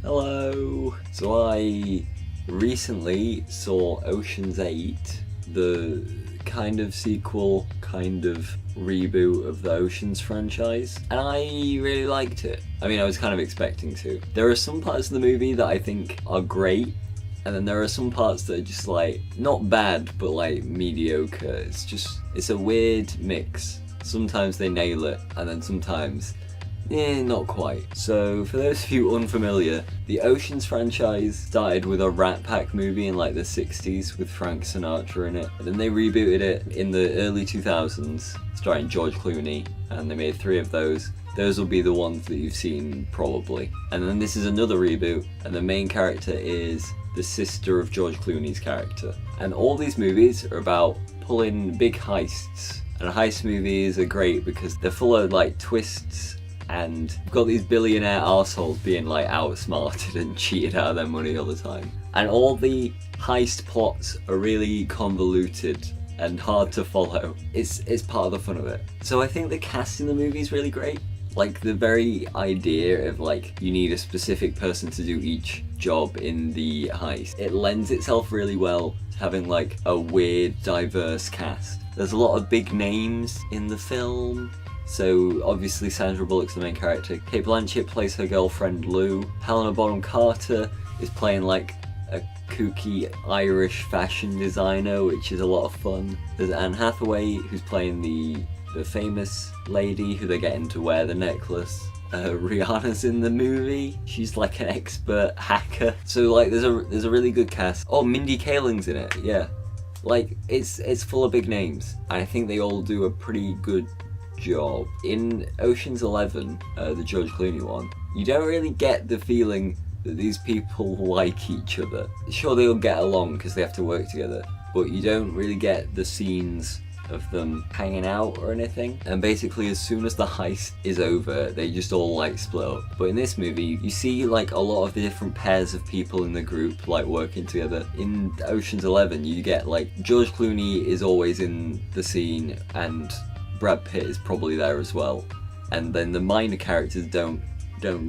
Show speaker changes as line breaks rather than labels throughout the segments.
Hello! So I recently saw Ocean's 8, the kind of sequel, kind of reboot of the Ocean's franchise, and I really liked it. I mean, I was kind of expecting to. There are some parts of the movie that I think are great, and then there are some parts that are just like, not bad, but like mediocre. It's a weird mix. Sometimes they nail it, and then sometimes not quite. So for those of you unfamiliar, the Ocean's franchise started with a Rat Pack movie in like the 60s with Frank Sinatra in it. And then they rebooted it in the early 2000s, starring George Clooney, and they made 3 of those. Those will be the ones that you've seen probably. And then this is another reboot, and the main character is the sister of George Clooney's character. And all these movies are about pulling big heists. And heist movies are great because they're full of like twists, and you've got these billionaire arseholes being like outsmarted and cheated out of their money all the time. And all the heist plots are really convoluted and hard to follow. It's part of the fun of it. So I think the cast in the movie is really great. Like the very idea of like you need a specific person to do each job in the heist. It lends itself really well to having like a weird, diverse cast. There's a lot of big names in the film. So obviously Sandra Bullock's the main character. Cate Blanchett plays her girlfriend Lou. Helena Bonham Carter is playing like a kooky Irish fashion designer, which is a lot of fun. There's Anne Hathaway, who's playing the famous lady who they're getting to wear the necklace. Rihanna's in the movie. She's like an expert hacker. So like there's a really good cast. Oh, Mindy Kaling's in it, yeah. Like it's full of big names. And I think they all do a pretty good job. In Ocean's 11, the George Clooney one, you don't really get the feeling that these people like each other. Sure, they'll get along because they have to work together, but you don't really get the scenes of them hanging out or anything. And basically as soon as the heist is over, they just all like split up. But in this movie, you see like a lot of the different pairs of people in the group like working together. In Ocean's 11, you get like George Clooney is always in the scene, and Brad Pitt is probably there as well, and then the minor characters don't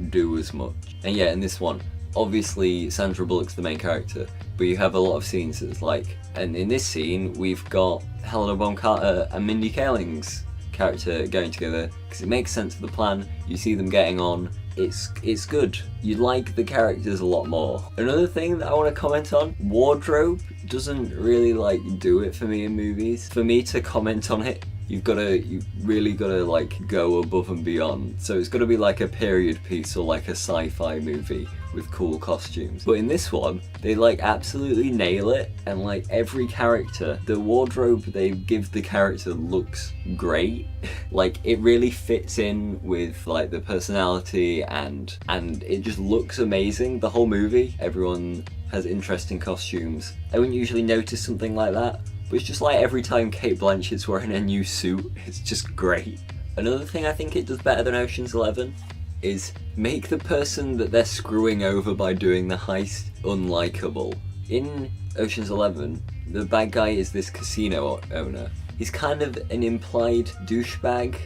do as much. And yeah, in this one, obviously Sandra Bullock's the main character, but you have a lot of scenes that's like, and in this scene we've got Helena Bonham Carter and Mindy Kaling's character going together because it makes sense of the plan. You see them getting on. It's good. You like the characters a lot more. Another thing that I want to comment on, wardrobe doesn't really like do it for me in movies. For me to comment on it, you really gotta like go above and beyond. So it's gotta be like a period piece or like a sci-fi movie with cool costumes. But in this one, they like absolutely nail it, and like every character, the wardrobe they give the character looks great. Like it really fits in with like the personality, and it just looks amazing. The whole movie, everyone has interesting costumes. I wouldn't usually notice something like that, but it's just like every time Cate Blanchett's wearing a new suit, it's just great. Another thing I think it does better than Ocean's 11 is make the person that they're screwing over by doing the heist unlikable. In Ocean's 11, the bad guy is this casino owner. He's kind of an implied douchebag,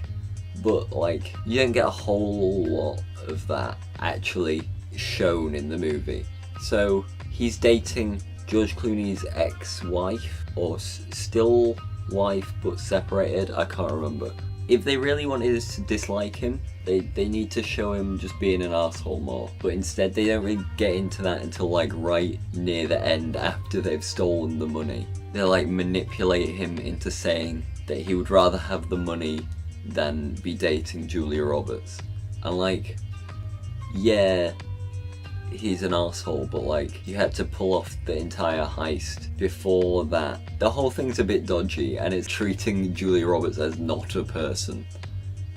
but like you don't get a whole lot of that actually shown in the movie. So he's dating George Clooney's ex-wife, or still wife but separated, I can't remember. If they really wanted us to dislike him, they need to show him just being an asshole more. But instead they don't really get into that until like right near the end, after they've stolen the money. They like manipulate him into saying that he would rather have the money than be dating Julia Roberts. And like, yeah, he's an asshole, but like you had to pull off the entire heist before that. The whole thing's a bit dodgy, and it's treating Julia Roberts as not a person.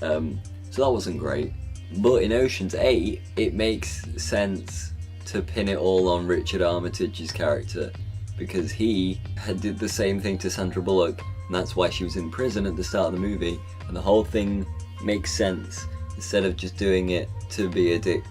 So that wasn't great. But in Ocean's 8, it makes sense to pin it all on Richard Armitage's character, because he did the same thing to Sandra Bullock, and that's why she was in prison at the start of the movie, and the whole thing makes sense instead of just doing it to be a dick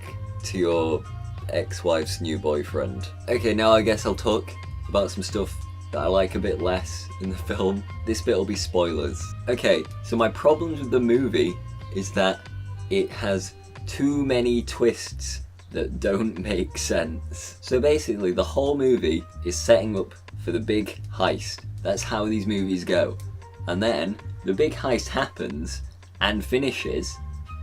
to your ex-wife's new boyfriend. Okay, now I guess I'll talk about some stuff that I like a bit less in the film. This bit will be spoilers. Okay, so my problems with the movie is that it has too many twists that don't make sense. So basically the whole movie is setting up for the big heist. That's how these movies go. And then the big heist happens and finishes,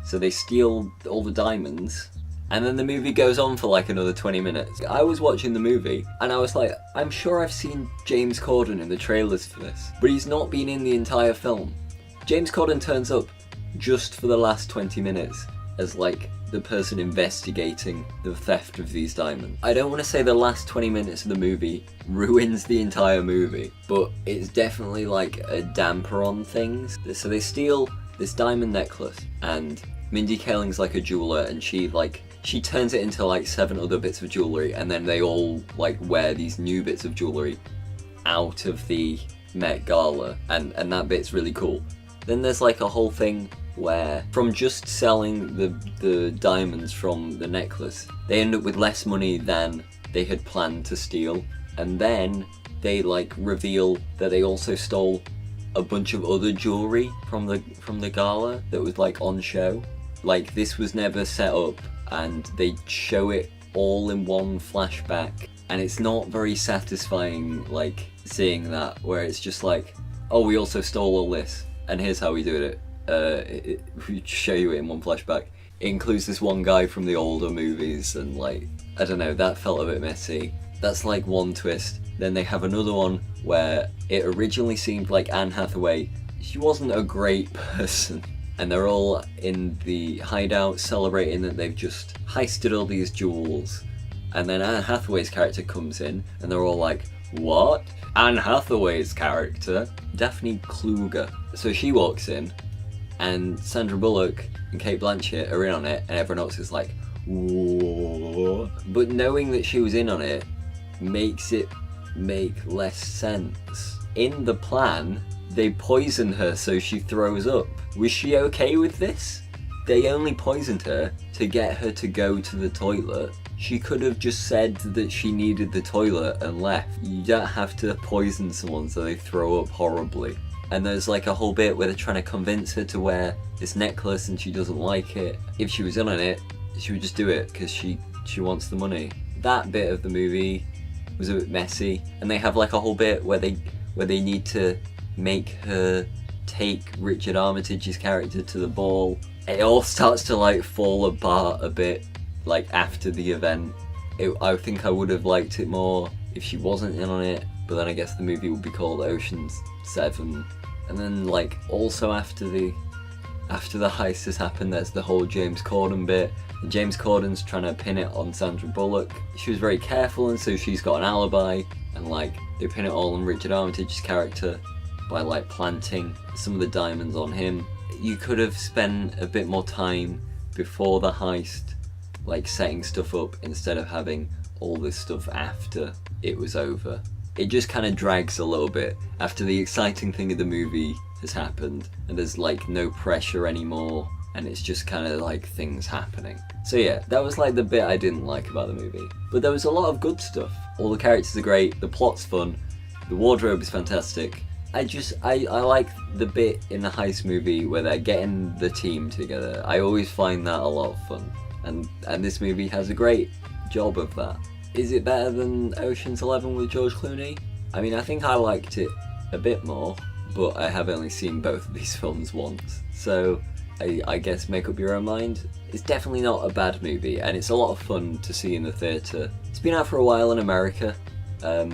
so they steal all the diamonds, and then the movie goes on for like another 20 minutes. I was watching the movie and I was like, I'm sure I've seen James Corden in the trailers for this, but he's not been in the entire film. James Corden turns up just for the last 20 minutes as like the person investigating the theft of these diamonds. I don't want to say the last 20 minutes of the movie ruins the entire movie, but it's definitely like a damper on things. So they steal this diamond necklace, and Mindy Kaling's like a jeweler, and she turns it into like 7 other bits of jewelry, and then they all like wear these new bits of jewelry out of the Met Gala, and that bit's really cool. Then there's like a whole thing where from just selling the diamonds from the necklace, they end up with less money than they had planned to steal, and then they like reveal that they also stole a bunch of other jewelry from the gala that was like on show. Like this was never set up, and they show it all in one flashback, and it's not very satisfying like seeing that, where it's just like, oh, we also stole all this and here's how we did it. We show you it in one flashback. It includes this one guy from the older movies, and like, I don't know, that felt a bit messy. That's like one twist. Then they have another one where it originally seemed like Anne Hathaway, she wasn't a great person, and they're all in the hideout celebrating that they've just heisted all these jewels, and then Anne Hathaway's character comes in and they're all like, what? Anne Hathaway's character? Daphne Kluger. So she walks in, and Sandra Bullock and Cate Blanchett are in on it, and everyone else is like, whoa. But knowing that she was in on it makes it make less sense. In the plan, they poison her so she throws up. Was she okay with this? They only poisoned her to get her to go to the toilet. She could have just said that she needed the toilet and left. You don't have to poison someone so they throw up horribly. And there's like a whole bit where they're trying to convince her to wear this necklace and she doesn't like it. If she was in on it, she would just do it because she wants the money. That bit of the movie was a bit messy, and they have like a whole bit where they need to make her take Richard Armitage's character to the ball. It all starts to like fall apart a bit like after the event. I think I would have liked it more if she wasn't in on it, but then I guess the movie would be called Ocean's 7. And then like also after the heist has happened, there's the whole James Corden bit. And James Corden's trying to pin it on Sandra Bullock. She was very careful, and so she's got an alibi, and like they pin it all on Richard Armitage's character by like planting some of the diamonds on him. You could have spent a bit more time before the heist like setting stuff up, instead of having all this stuff after it was over. It just kind of drags a little bit after the exciting thing of the movie has happened, and there's like no pressure anymore, and it's just kind of like things happening. So yeah, that was like the bit I didn't like about the movie. But there was a lot of good stuff. All the characters are great, the plot's fun, the wardrobe is fantastic. I like the bit in the heist movie where they're getting the team together. I always find that a lot of fun. And this movie has a great job of that. Is it better than Ocean's 11 with George Clooney? I mean, I think I liked it a bit more, but I have only seen both of these films once. So I guess make up your own mind. It's definitely not a bad movie, and it's a lot of fun to see in the theatre. It's been out for a while in America.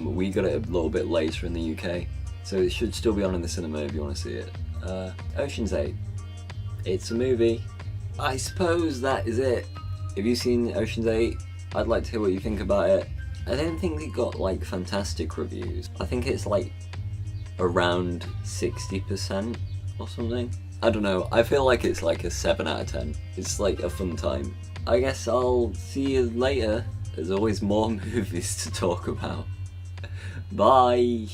We got it a little bit later in the UK, so it should still be on in the cinema if you want to see it. Ocean's 8. It's a movie. I suppose that is it. Have you seen Ocean's 8? I'd like to hear what you think about it. I don't think it got like fantastic reviews. I think it's like around 60% or something. I don't know, I feel like it's like a 7 out of 10. It's like a fun time. I guess I'll see you later. There's always more movies to talk about. Bye!